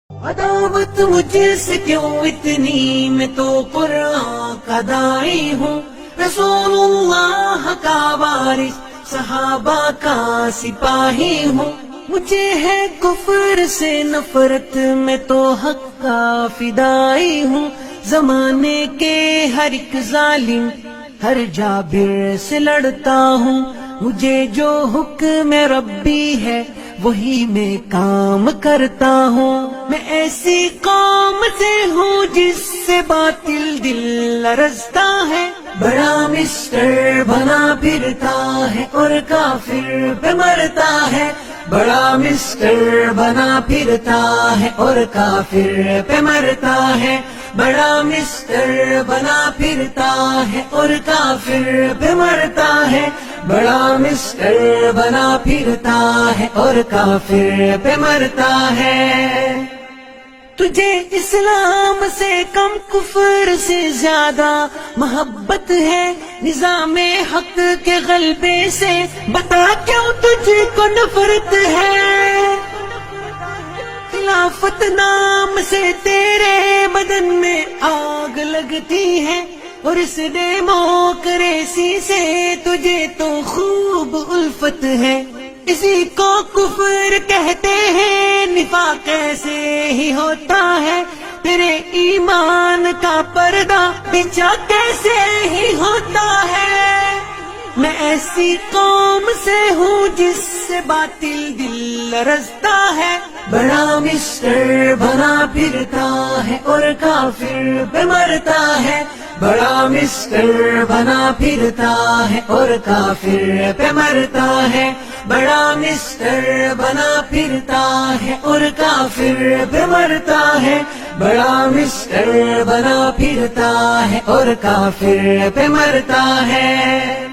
عداوت مجھ سے کیوں اتنی، میں تو قرآن کا داعی ہوں، رسول اللہ کا وارث، صحابہ کا سپاہی ہوں، مجھے ہے کفر سے نفرت، میں تو حق کا فدائی ہوں، زمانے کے ہر ایک ظالم ہر جابر سے لڑتا ہوں، مجھے جو حکم ربی ہے وہی میں کام کرتا ہوں، میں ایسی قوم سے ہوں جس سے باطل دل لرزتا ہے، بڑا مسٹر بنا پھرتا ہے اور کافر پہ مرتا ہے، بڑا مسٹر بنا پھرتا ہے اور کافر پہ مرتا ہے، بڑا مسٹر بنا پھرتا ہے اور کافر پہ مرتا ہے، بڑا مسٹر بنا پھرتا ہے اور کافر پہ مرتا ہے۔ تجھے اسلام سے کم کفر سے زیادہ محبت ہے، نظام حق کے غلبے سے بتا کیوں تجھ کو نفرت ہے، خلافت نام سے تیرے بدن میں آگ لگتی ہے، اور اس ڈیموکریسی سے تجھے تو خوب الفت ہے، اسی کو کفر کہتے ہیں، نفاق ایسے ہی ہوتا ہے، تیرے ایمان کا پردہ بچھا کیسے ہی ہوتا ہے، میں ایسی قوم سے ہوں جس سے باطل دل لرزتا ہے، بڑا مسٹر بنا پھرتا ہے اور کافر پہ مرتا ہے، بڑا مسٹر بنا پھرتا ہے اور کافر پہ مرتا ہے، بڑا مسٹر بنا پھرتا ہے اور کافر پہ مرتا ہے، بڑا مسٹر بنا پھرتا ہے اور کافر پہ مرتا ہے۔